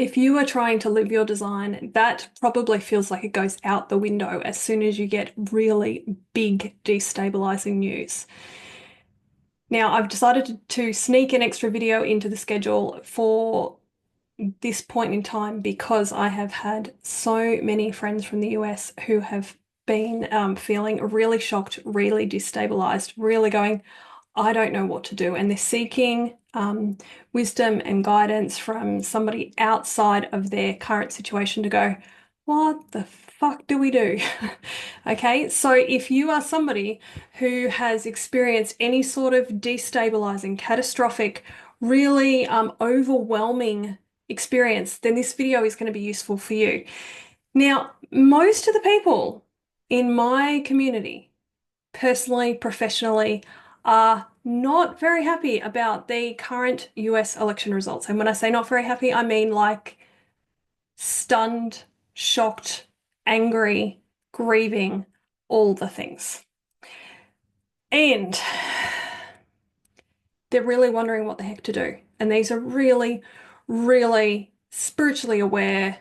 If you are trying to live your design, that probably feels like it goes out the window as soon as you get really big destabilizing news. Now, I've decided to sneak an extra video into the schedule for this point in time because I have had so many friends from the US who have been feeling really shocked, really destabilized, really going, I don't know what to do. And they're seeking wisdom and guidance from somebody outside of their current situation to go, what the fuck do we do? Okay, so if you are somebody who has experienced any sort of destabilizing, catastrophic, really overwhelming experience, then this video is going to be useful for you. Now, most of the people in my community, personally, professionally, are not very happy about the current US election results. And when I say not very happy, I mean like stunned, shocked, angry, grieving, all the things. And they're really wondering what the heck to do. And these are really, really spiritually aware,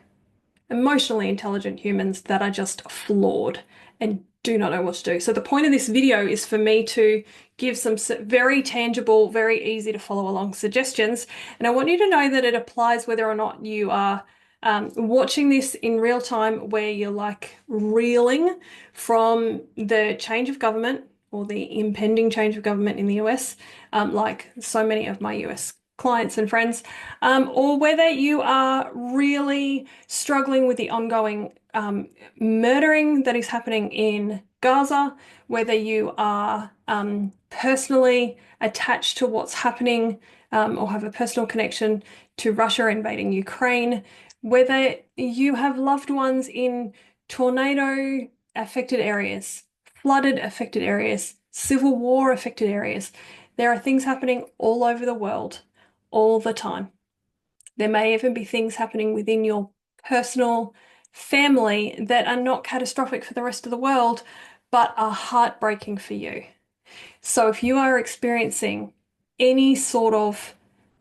emotionally intelligent humans that are just flawed and do not know what to do. So the point of this video is for me to give some very tangible, very easy to follow along suggestions. And I want you to know that it applies whether or not you are watching this in real time, where you're like reeling from the change of government or the impending change of government in the US, like so many of my US clients and friends, or whether you are really struggling with the ongoing murdering that is happening in Gaza, whether you are personally attached to what's happening or have a personal connection to Russia invading Ukraine, whether you have loved ones in tornado affected areas, flooded affected areas, civil war affected areas. There are things happening all over the world all the time. There may even be things happening within your personal family that are not catastrophic for the rest of the world, but are heartbreaking for you. So if you are experiencing any sort of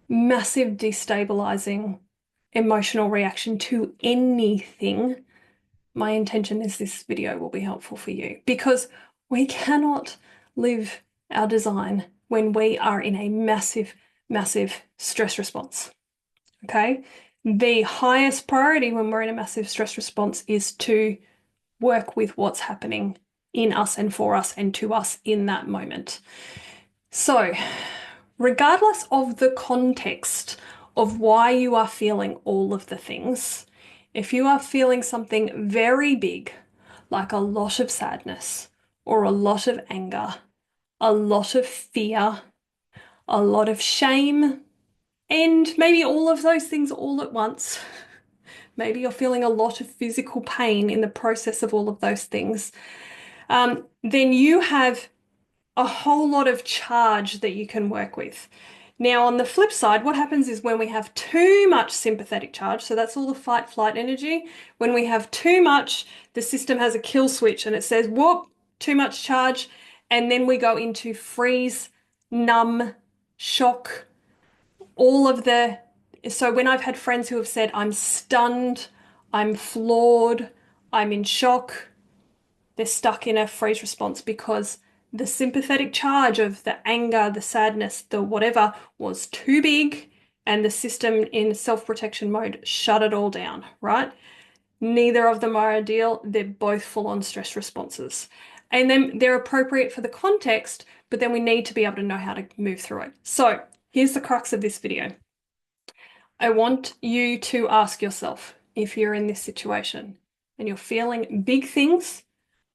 massive destabilizing emotional reaction to anything, my intention is this video will be helpful for you, because we cannot live our design when we are in a massive, massive stress response. Okay. The highest priority when we're in a massive stress response is to work with what's happening in us and for us and to us in that moment. So, regardless of the context of why you are feeling all of the things, if you are feeling something very big, like a lot of sadness or a lot of anger, a lot of fear, a lot of shame, and maybe all of those things all at once. Maybe you're feeling a lot of physical pain in the process of all of those things. Then you have a whole lot of charge that you can work with. Now, on the flip side, what happens is when we have too much sympathetic charge, so that's all the fight flight energy, when we have too much, the system has a kill switch and it says, whoop, too much charge. And then we go into freeze, numb, shock, all of the, so when I've had friends who have said, I'm stunned, I'm floored, I'm in shock, they're stuck in a freeze response because the sympathetic charge of the anger, the sadness, the whatever was too big, and the system in self-protection mode shut it all down, right? Neither of them are ideal. They're both full-on stress responses. And then they're appropriate for the context, but then we need to be able to know how to move through it. So here's the crux of this video. I want you to ask yourself, if you're in this situation and you're feeling big things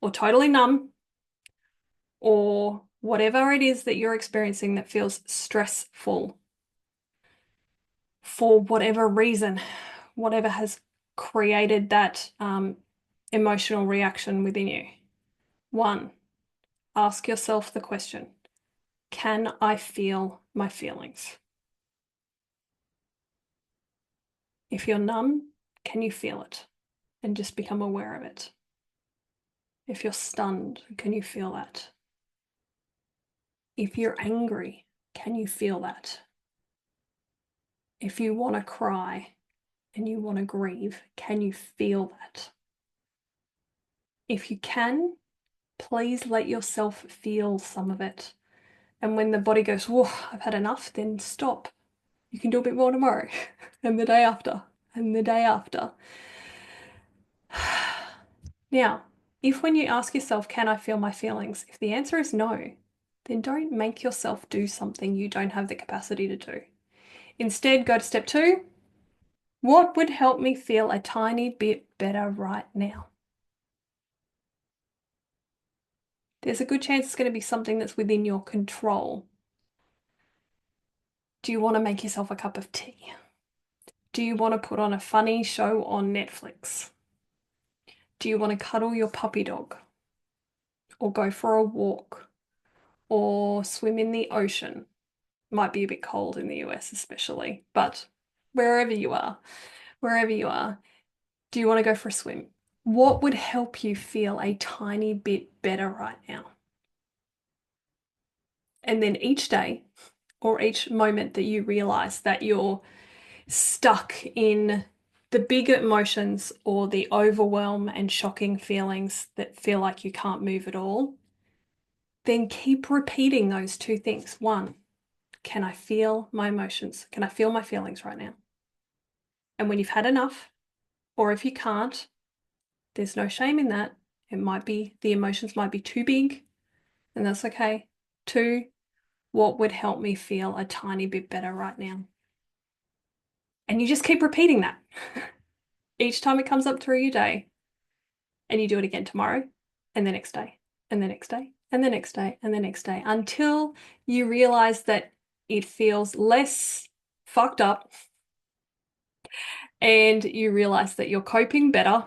or totally numb or whatever it is that you're experiencing that feels stressful for whatever reason, whatever has created that emotional reaction within you. One, ask yourself the question, can I feel my feelings? If you're numb, can you feel it? And just become aware of it. If you're stunned, can you feel that? If you're angry, can you feel that? If you want to cry, and you want to grieve, can you feel that? If you can, please let yourself feel some of it. And when the body goes, whoa, I've had enough, then stop. You can do a bit more tomorrow, and the day after, and the day after. Now, if when you ask yourself, can I feel my feelings? If the answer is no, then don't make yourself do something you don't have the capacity to do. Instead, go to step 2. What would help me feel a tiny bit better right now? There's a good chance it's going to be something that's within your control. Do you want to make yourself a cup of tea? Do you want to put on a funny show on Netflix? Do you want to cuddle your puppy dog? Or go for a walk? Or swim in the ocean? Might be a bit cold in the US especially, but wherever you are, do you want to go for a swim? What would help you feel a tiny bit better right now? And then each day or each moment that you realize that you're stuck in the big emotions or the overwhelm and shocking feelings that feel like you can't move at all, then keep repeating those 2 things. 1, can I feel my emotions? Can I feel my feelings right now? And when you've had enough, or if you can't, there's no shame in that. It might be, the emotions might be too big, and that's okay. 2, what would help me feel a tiny bit better right now? And you just keep repeating that each time it comes up through your day. And you do it again tomorrow, and the next day, and the next day, and the next day, and the next day, until you realize that it feels less fucked up and you realize that you're coping better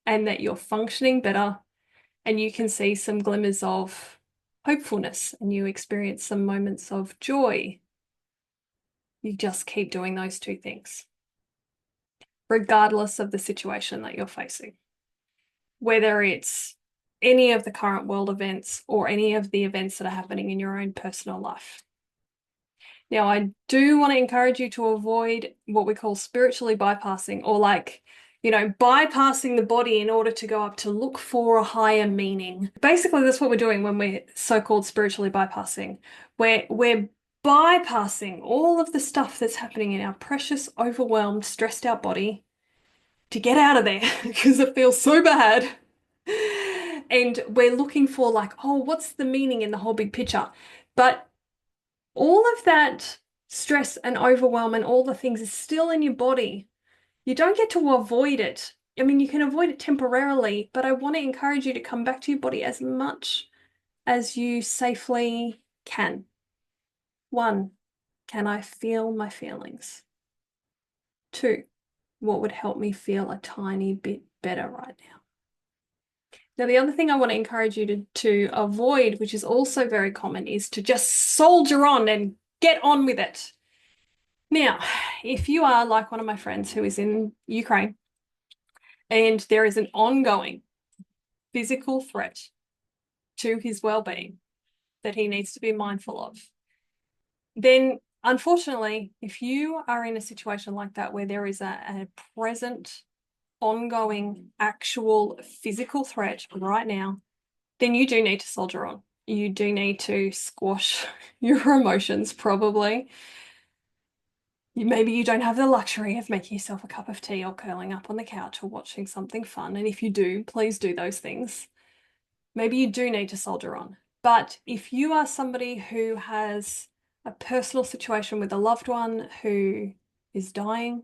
and that you're functioning better, and you can see some glimmers of hopefulness and you experience some moments of joy. You just keep doing those 2 things, regardless of the situation that you're facing, whether it's any of the current world events or any of the events that are happening in your own personal life. Now, I do want to encourage you to avoid what we call spiritually bypassing, or bypassing the body in order to go up to look for a higher meaning. Basically, that's what we're doing when we're so-called spiritually bypassing. We're bypassing all of the stuff that's happening in our precious, overwhelmed, stressed out body to get out of there because it feels so bad. And we're looking for oh, what's the meaning in the whole big picture? But all of that stress and overwhelm and all the things is still in your body. You don't get to avoid it. I mean, you can avoid it temporarily, but I want to encourage you to come back to your body as much as you safely can. 1, can I feel my feelings? 2, what would help me feel a tiny bit better right now? Now, the other thing I want to encourage you to avoid, which is also very common, is to just soldier on and get on with it. Now, if you are like one of my friends who is in Ukraine and there is an ongoing physical threat to his well-being that he needs to be mindful of, then unfortunately, if you are in a situation like that where there is a present, ongoing, actual physical threat right now, then you do need to soldier on. You do need to squash your emotions, probably. Maybe you don't have the luxury of making yourself a cup of tea or curling up on the couch or watching something fun. And if you do, please do those things. Maybe you do need to soldier on. But if you are somebody who has a personal situation with a loved one who is dying,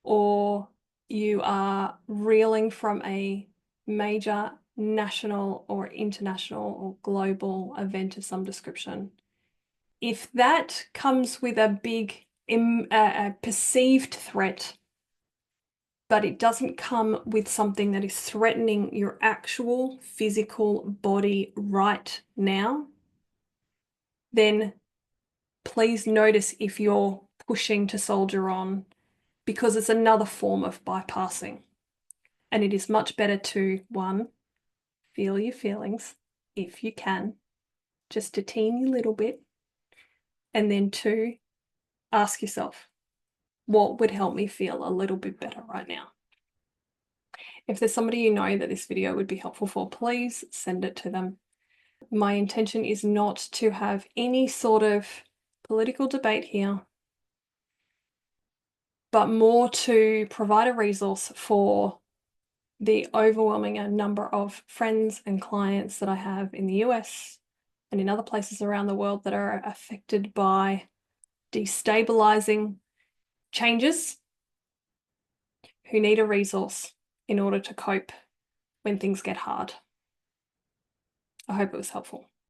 or you are reeling from a major national or international or global event of some description, if that comes with a big a perceived threat, but it doesn't come with something that is threatening your actual physical body right now, then please notice if you're pushing to soldier on, because it's another form of bypassing. And it is much better to, 1, feel your feelings if you can, just a teeny little bit. And then 2, ask yourself, what would help me feel a little bit better right now. If there's somebody you know that this video would be helpful for, please send it to them. My intention is not to have any sort of political debate here, but more to provide a resource for the overwhelming number of friends and clients that I have in the US and in other places around the world that are affected by destabilizing changes, who need a resource in order to cope when things get hard. I hope it was helpful.